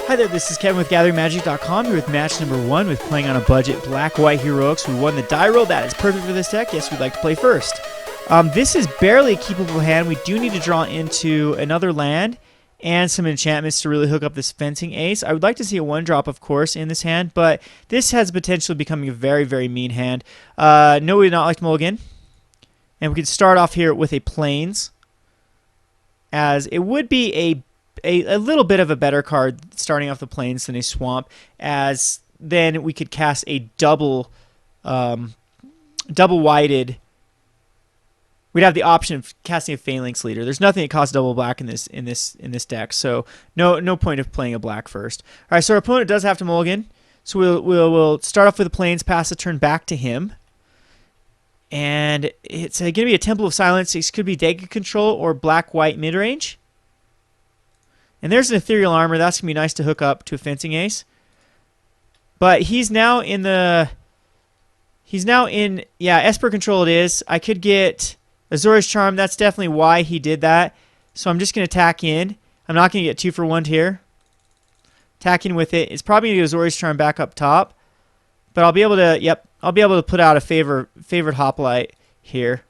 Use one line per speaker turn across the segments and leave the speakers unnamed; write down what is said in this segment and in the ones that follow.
Hi there, this is Kevin with GatheringMagic.com here with match number 1 with playing on a budget Black-White Heroics. We won the die roll. That is perfect for this deck. Yes, we'd like to play first. This is barely a keepable hand. We do need to draw into another land and some enchantments to really hook up this Fencing Ace. I would like to see a 1-drop, of course, in this hand, but this has potential of becoming a very, very mean hand. No, we would not like to mulligan. And we could start off here with a Plains, as it would be a little bit of a better card starting off the Plains than a Swamp, as then we could cast a double whited. We'd have the option of casting a Phalanx Leader. There's nothing that costs double black in this deck, so no point of playing a black first. All right, so our opponent does have to mulligan, so we'll start off with the Plains, pass the turn back to him, and it's going to be a Temple of Silence. It could be Dagger Control or Black-White midrange. And there's an Ethereal Armor. That's going to be nice to hook up to a Fencing Ace. But he's now in Esper Control it is. I could get Orzhov Charm. That's definitely why he did that. So I'm just going to attack in. I'm not going to get 2 for 1 here. Attacking with it. It's probably going to get Orzhov Charm back up top. But I'll be able to put out a Favored Hoplite here.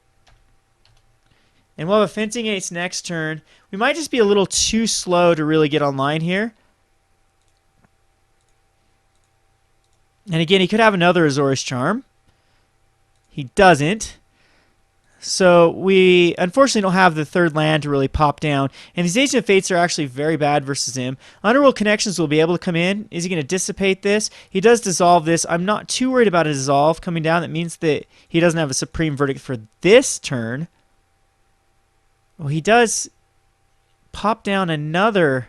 And we'll have a Fencing Ace next turn. We might just be a little too slow to really get online here. And again, he could have another Orzhov Charm. He doesn't. So we unfortunately don't have the third land to really pop down. And these Agent of Fates are actually very bad versus him. Underworld Connections will be able to come in. Is he going to dissipate this? He does dissolve this. I'm not too worried about a dissolve coming down. That means that he doesn't have a Supreme Verdict for this turn. Well, he does pop down another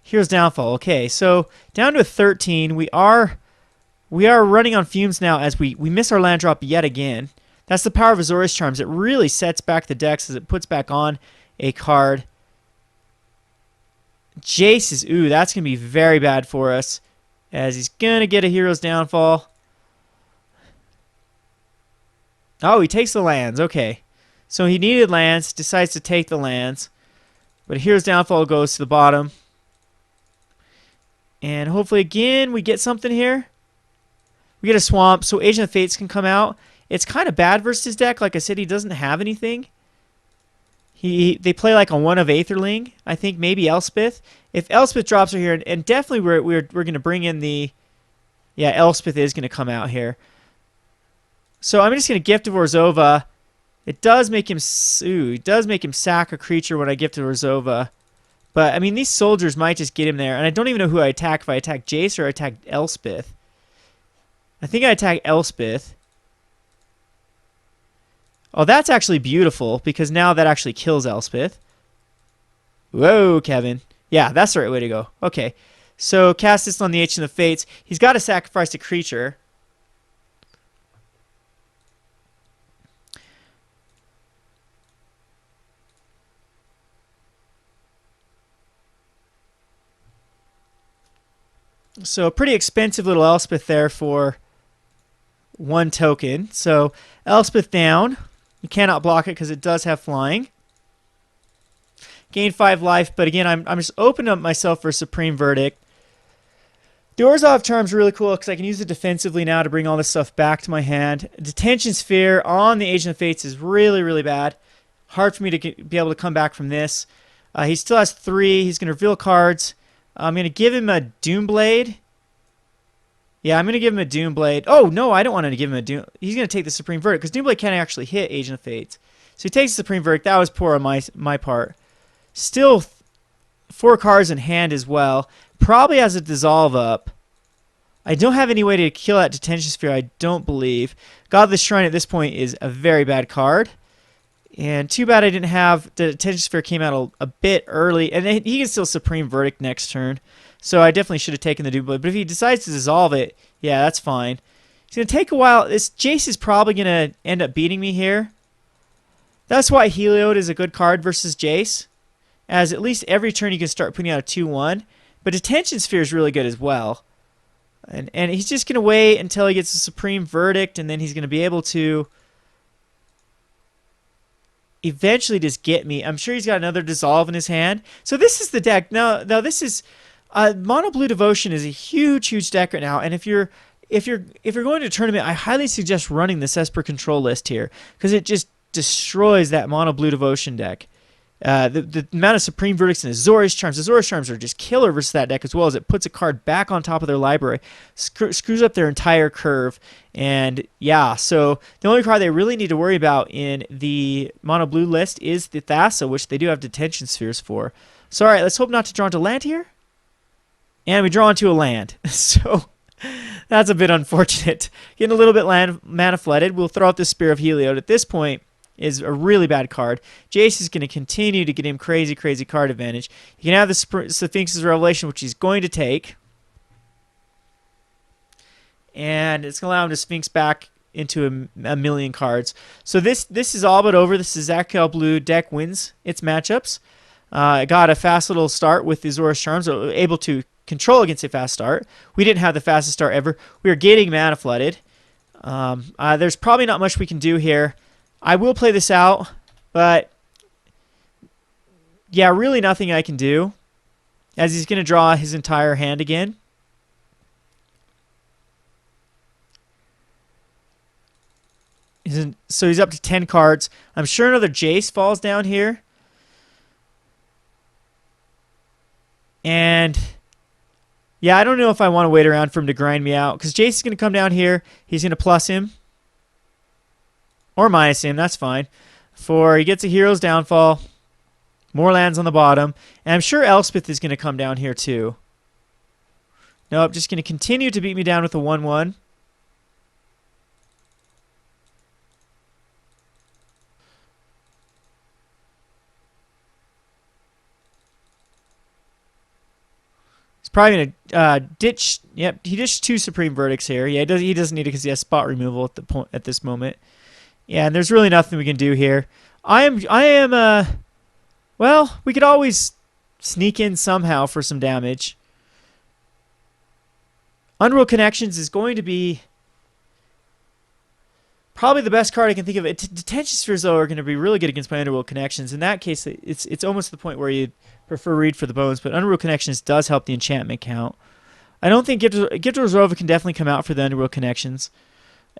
Hero's Downfall. Okay, so down to a 13. We are running on fumes now as we miss our land drop yet again. That's the power of Orzhov Charms. It really sets back the decks as it puts back on a card. Jace is, that's going to be very bad for us, as he's going to get a Hero's Downfall. Oh, he takes the lands. Okay. So he needed lands, decides to take the lands. But Hero's Downfall goes to the bottom. And hopefully again we get something here. We get a Swamp, so Agent of Fates can come out. It's kind of bad versus his deck. Like I said, he doesn't have anything. They play like a 1 of Aetherling. I think maybe Elspeth. If Elspeth drops her here, and definitely we're going to bring in the... Yeah, Elspeth is going to come out here. So I'm just going to Gift of Orzhov. It does make him sack a creature when I Gift of Orzhov. But, I mean, these soldiers might just get him there. And I don't even know who I attack, if I attack Jace or I attack Elspeth. I think I attack Elspeth. Oh, that's actually beautiful, because now that actually kills Elspeth. Whoa, Kevin. Yeah, that's the right way to go. Okay. So, cast this on the Agent of Fates. He's got to sacrifice a creature. So, a pretty expensive little Elspeth there for 1 token. So, Elspeth down. You cannot block it because it does have flying. Gain 5 life, but again, I'm just opening up myself for a Supreme Verdict. The Orzhov Charm is really cool because I can use it defensively now to bring all this stuff back to my hand. Detention Sphere on the Agent of Fates is really, really bad. Hard for me to be able to come back from this. He still has 3. He's going to reveal cards. I'm going to give him a Doomblade. Yeah, I'm going to give him a Doomblade. Oh, no, I don't want to give him a Doom. He's going to take the Supreme Verdict because Doomblade can't actually hit Agent of Fates. So he takes the Supreme Verdict. That was poor on my part. Still 4 cards in hand as well. Probably has a Dissolve up. I don't have any way to kill that Detention Sphere, I don't believe. Godless Shrine at this point is a very bad card. And too bad I didn't have... The Detention Sphere came out a bit early. And he can still Supreme Verdict next turn. So I definitely should have taken the Doomblade. But if he decides to dissolve it, yeah, that's fine. It's going to take a while. This Jace is probably going to end up beating me here. That's why Heliod is a good card versus Jace. As at least every turn you can start putting out a 2-1. But Detention Sphere is really good as well. And he's just going to wait until he gets a Supreme Verdict. And then he's going to be able to eventually just get me. I'm sure he's got another Dissolve in his hand. So this is the deck. Now this is... Mono Blue Devotion is a huge deck right now, and if you're going to a tournament, I highly suggest running this Esper control list here because it just destroys that Mono Blue Devotion deck. The amount of Supreme Verdicts and Azorius Charms. Azorius Charms are just killer versus that deck, as well as it puts a card back on top of their library, screws up their entire curve, and yeah, so the only card they really need to worry about in the Mono Blue list is the Thassa, which they do have Detention Spheres for. So alright, let's hope not to draw into land here. And we draw into a land. So that's a bit unfortunate. Getting a little bit mana flooded. We'll throw out the Spear of Heliod. At this point, is a really bad card. Jace is going to continue to get him crazy card advantage. He can have the Sphinx's Revelation, which he's going to take. And it's going to allow him to Sphinx back into a million cards. So this is all but over. This is Xathrid Blue deck wins its matchups. It got a fast little start with the Azorius Charms, so able to control against a fast start. We didn't have the fastest start ever. We are getting mana flooded. There's probably not much we can do here. I will play this out, but yeah, really nothing I can do, as he's going to draw his entire hand again. So he's up to 10 cards. I'm sure another Jace falls down here. And yeah, I don't know if I want to wait around for him to grind me out, because Jace is going to come down here. He's going to plus him. Or minus him, that's fine. For he gets a Hero's Downfall. More lands on the bottom. And I'm sure Elspeth is going to come down here too. Nope, just going to continue to beat me down with a 1-1. He's probably going to ditch. Yep, he ditched 2 Supreme Verdicts here. Yeah, he doesn't need it because he has spot removal at this moment. Yeah, and there's really nothing we can do here. Well, we could always sneak in somehow for some damage. Underworld Connections is going to be probably the best card I can think of. Detention Spheres, though, are going to be really good against my Underworld Connections. In that case, it's almost the point where you'd prefer Read for the Bones, but Underworld Connections does help the enchantment count. I don't think Gift of Orzhov can definitely come out for the Underworld Connections.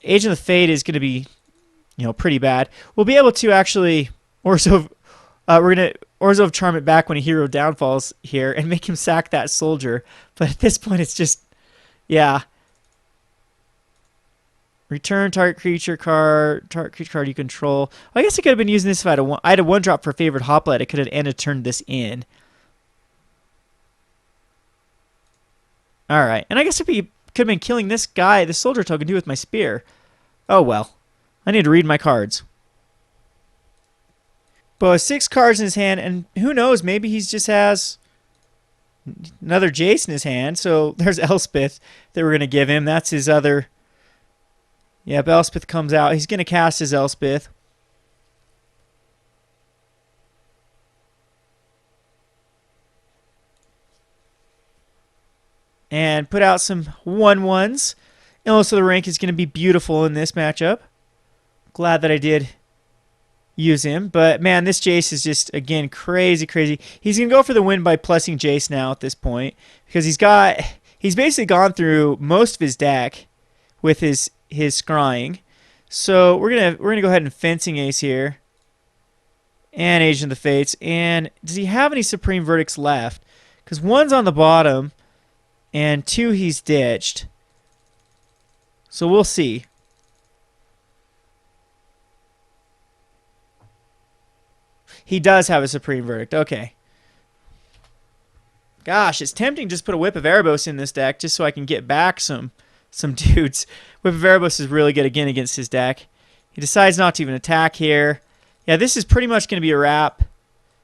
Agent of the Fate is going to be, pretty bad. We'll be able to actually Orzhov Charm it back when a hero downfalls here and make him sack that soldier. But at this point, it's just, yeah. Return target creature card you control. I guess I could have been using this if I had a 1-drop for Favored Hoplite. I could have ended turned this in. All right, and I guess if we could have been killing this guy, the soldier token, too, with my spear. Oh well. I need to read my cards. But with 6 cards in his hand, and who knows, maybe he just has another Jace in his hand. So there's Elspeth that we're going to give him. That's his other. Yep, Elspeth comes out. He's going to cast his Elspeth. And put out some 1/1s. And also the rank is going to be beautiful in this matchup. Glad that I did use him. But, man, this Jace is just, again, crazy. He's going to go for the win by plussing Jace now at this point. Because he's basically gone through most of his deck with his scrying. So we're gonna go ahead and Fencing Ace here. And Agent of the Fates. And does he have any Supreme Verdicts left? Because 1's on the bottom. And 2 he's ditched. So we'll see. He does have a Supreme Verdict. Okay. Gosh, it's tempting to just put a Whip of Erebos in this deck just so I can get back some dudes. Whip of Erebos is really good again against his deck. He decides not to even attack here. Yeah, this is pretty much going to be a wrap.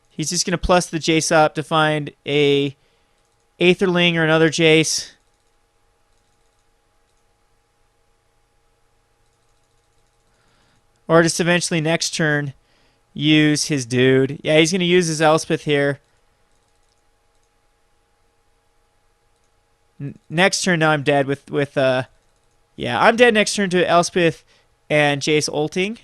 He's just going to plus the Jace up to find a Aetherling or another Jace. Or just eventually next turn use his dude. Yeah, he's going to use his Elspeth here. Next turn, now I'm dead with yeah, I'm dead next turn to Elspeth and Jace ulting.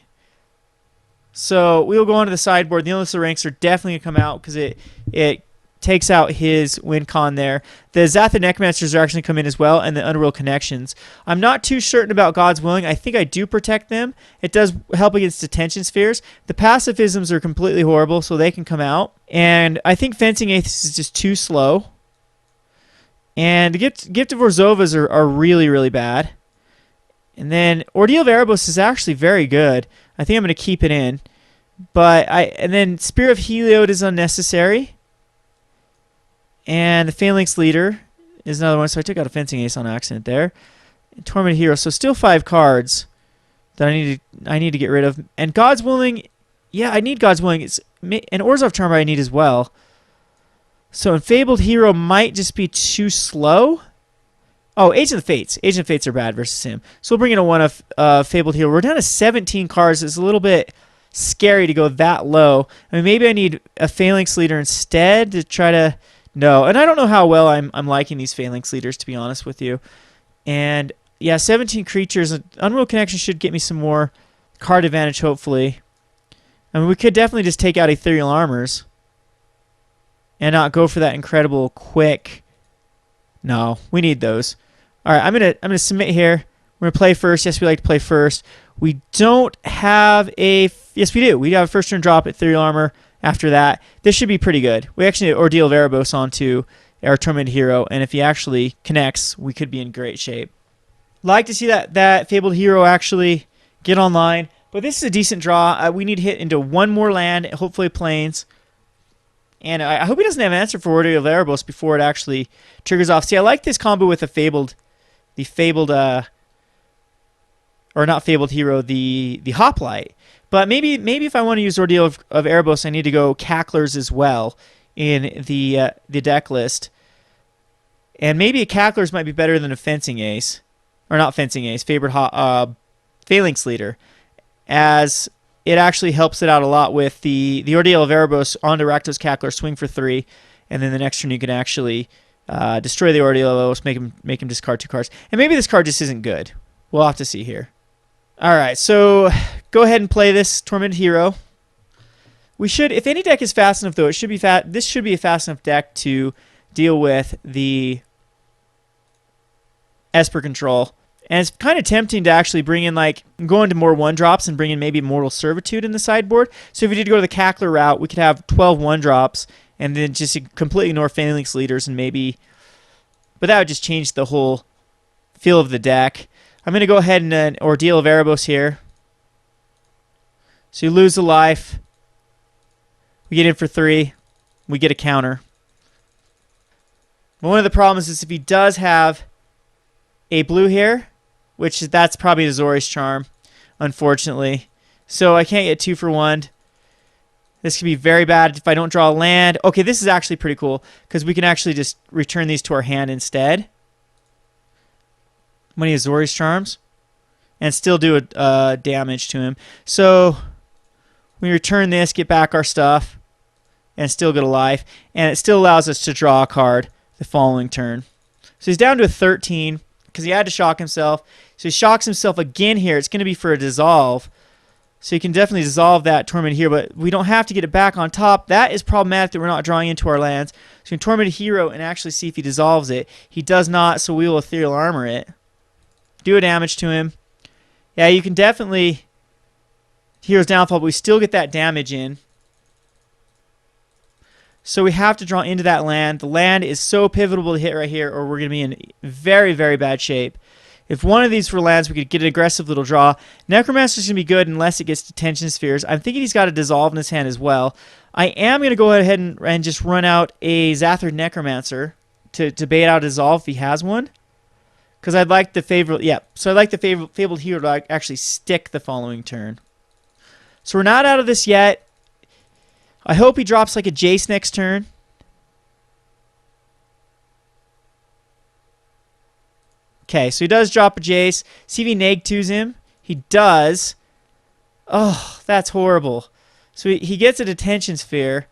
So we'll go on to the sideboard. The Endless ranks are definitely going to come out because it takes out his win con there. The Xathrid Necromancers are actually come in as well, and the Underworld Connections. I'm not too certain about God's Willing. I think I do protect them. It does help against Detention Spheres. The Pacifisms are completely horrible, so they can come out. And I think Fencing Ace is just too slow. And the Gift of Orzhov are really, really bad. And then Ordeal of Erebos is actually very good. I think I'm going to keep it in. And then Spear of Heliod is unnecessary. And the Phalanx Leader is another one. So I took out a Fencing Ace on accident there. And Tormented Hero. So still 5 cards that I need to get rid of. And God's Willing. Yeah, I need God's Willing. And Orzhov Charm I need as well. So and Fabled Hero might just be too slow. Oh, Agent of the Fates. Agent of the Fates are bad versus him. So we'll bring in a 1 of Fabled Hero. We're down to 17 cards. It's a little bit scary to go that low. I mean, maybe I need a Phalanx Leader instead to try to... No, and I don't know how well I'm liking these Phalanx Leaders, to be honest with you. And, yeah, 17 creatures. Underworld Connection should get me some more card advantage, hopefully. I mean, we could definitely just take out Ethereal Armors and not go for that incredible quick... No, we need those. All right, I'm gonna submit here. We're gonna play first. Yes, we like to play first. We don't have a... Yes, we do. We have a first turn drop at Ethereal Armor. After that, this should be pretty good. We actually need Ordeal of Erebos onto our Tormented Hero, and if he actually connects, we could be in great shape. Like to see that Fabled Hero actually get online, but this is a decent draw. We need to hit into 1 more land, hopefully Plains. And I hope he doesn't have an answer for Ordeal of Erebos before it actually triggers off. See, I like this combo with the Hoplite. But maybe if I want to use Ordeal of Erebos, I need to go Cacklers as well in the deck list. And maybe a Cacklers might be better than a Fencing Ace. Or not Fencing Ace, Favored Phalanx Leader. As it actually helps it out a lot with the Ordeal of Erebos onto Rakdos Cackler, swing for 3. And then the next turn you can actually destroy the Ordeal of Erebos, make him discard 2 cards. And maybe this card just isn't good. We'll have to see here. Alright, so go ahead and play this Tormented Hero. We should, if any deck is fast enough though, it should be this should be a fast enough deck to deal with the Esper control. And it's kind of tempting to actually bring in, like, go into more 1-drops and bring in maybe Mortal Servitude in the sideboard. So if we did go to the Cackler route, we could have 12 1-drops and then just completely ignore Phalanx Leaders and maybe... But that would just change the whole feel of the deck. I'm going to go ahead and Ordeal of Erebos here. So you lose a life. We get in for 3. We get a counter. But one of the problems is if he does have a blue here, which that's probably the Azorius Charm, unfortunately. So I can't get 2 for 1. This could be very bad if I don't draw a land. Okay, this is actually pretty cool because we can actually just return these to our hand instead. Many Azorius Charms, and still do damage to him. So we return this, get back our stuff, and still get a life. And it still allows us to draw a card the following turn. So he's down to a 13 because he had to shock himself. So he shocks himself again here. It's going to be for a dissolve. So you can definitely dissolve that Tormented Hero, but we don't have to get it back on top. That is problematic that we're not drawing into our lands. So you can Tormented Hero and actually see if he dissolves it. He does not, so we will Ethereal Armor it. Do a damage to him. Yeah, you can definitely Hero's Downfall, but we still get that damage in. So we have to draw into that land. The land is so pivotal to hit right here, or we're going to be in very, very bad shape. If one of these were lands, we could get an aggressive little draw. Necromancer's going to be good unless it gets Detention Spheres. I'm thinking he's got a Dissolve in his hand as well. I am going to go ahead and just run out a Xathrid Necromancer to bait out a Dissolve if he has one. Because I'd like the Fabled... Yeah, so I'd like the Fabled Hero to actually stick the following turn. So we're not out of this yet. I hope he drops like a Jace next turn. Okay, so he does drop a Jace. See if he neg 2s him. He does. Oh, that's horrible. So he gets a Detention Sphere.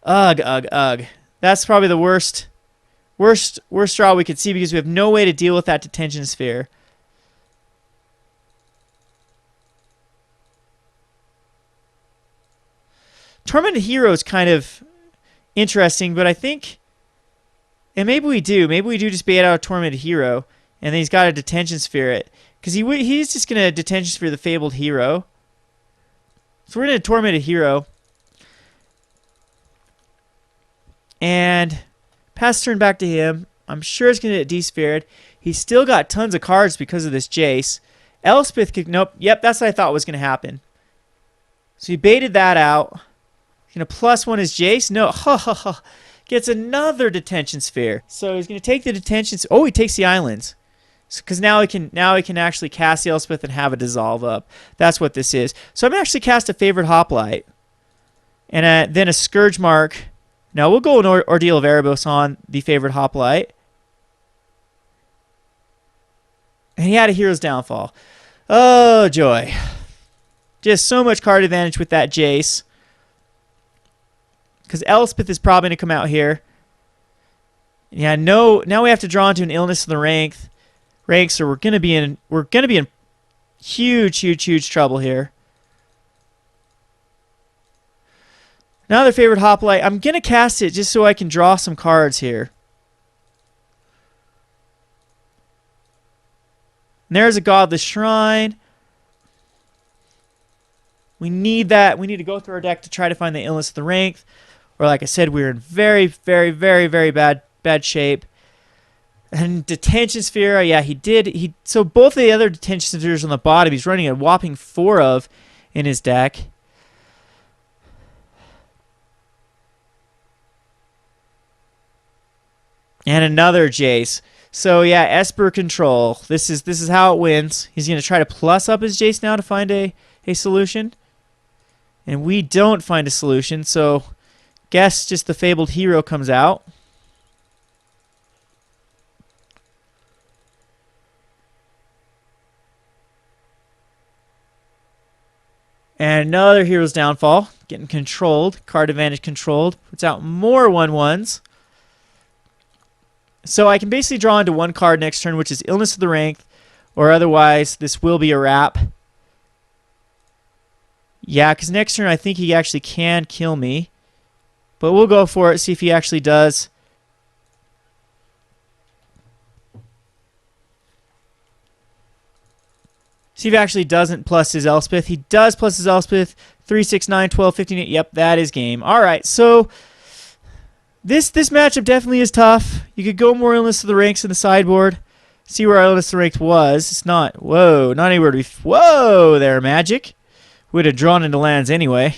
Ugh, ugh, ugh. That's probably the worst draw we could see because we have no way to deal with that Detention Sphere. Tormented Hero is kind of interesting, but I think, and maybe we do just bait out a Tormented Hero, and then he's got a Detention Sphere, because he's just going to Detention Sphere the Fabled Hero. So we're going to Tormented Hero, and pass turn back to him. I'm sure it's going to get D-Sphered. He's still got tons of cards because of this Jace. Elspeth could, nope, yep, that's what I thought was going to happen. So he baited that out. He's going to +1 his Jace. No, gets another Detention Sphere. So he's going to take the Detention. Oh, he takes the islands. Because now he can actually cast the Elspeth and have a dissolve up. That's what this is. So I'm going to actually cast a Favored Hoplite. And then a Scourgemark. Now we'll go an Ordeal of Erebos on the Favored Hoplite. And he had a Hero's Downfall. Oh, joy. Just so much card advantage with that Jace. Because Elspeth is probably going to come out here. Yeah, no. Now we have to draw into an Illness of the Rank, so we're going to be in huge trouble here. Another Favored Hoplite. I'm going to cast it just so I can draw some cards here. And there's a Godless Shrine. We need that. We need to go through our deck to try to find the Illness of the Rank. Or like I said, we're in very bad shape. And Detention Sphere, yeah, he did. So both of the other Detention Spheres on the bottom, he's running a whopping 4 of in his deck. And another Jace. So yeah, Esper control. This is how it wins. He's going to try to plus up his Jace now to find a solution. And we don't find a solution, so guess just the Fabled Hero comes out. And another Hero's Downfall. Getting controlled. Card advantage controlled. Puts out more 1/1s. So I can basically draw into one card next turn, which is Illness of the Rank, or otherwise this will be a wrap. Yeah, because next turn I think he actually can kill me. But we'll go for it, see if he actually does. See if he actually doesn't plus his Elspeth. He does plus his Elspeth. 3, 6, 9, 12, 15, 8. Yep, that is game. All right, so this matchup definitely is tough. You could go more Illness of the Ranks in the sideboard. See where our Illness of the Ranks was. It's not, whoa, not anywhere to be. Whoa there, Magic. Would have drawn into lands anyway.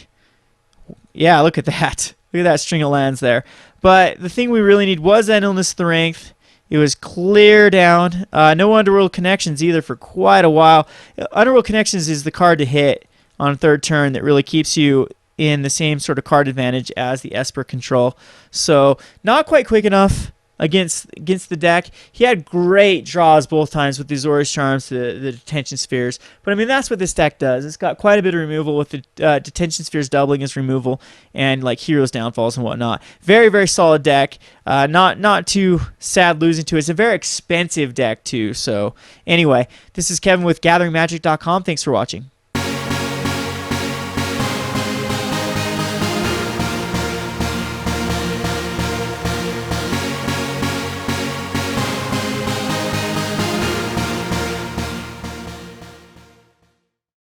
Yeah, look at that. Look at that string of lands there. But the thing we really need was that Illness of the Rank. It was clear down. No Underworld Connections either for quite a while. Underworld Connections is the card to hit on third turn that really keeps you in the same sort of card advantage as the Esper control. So not quite quick enough against the deck. He had great draws both times with the Orzhov Charms, the Detention Spheres. But I mean, that's what this deck does. It's got quite a bit of removal with the Detention Spheres doubling its removal and like Heroes Downfalls and whatnot. Very solid deck. Not too sad losing to it. It's a very expensive deck too. So anyway, this is Kevin with GatheringMagic.com. Thanks for watching.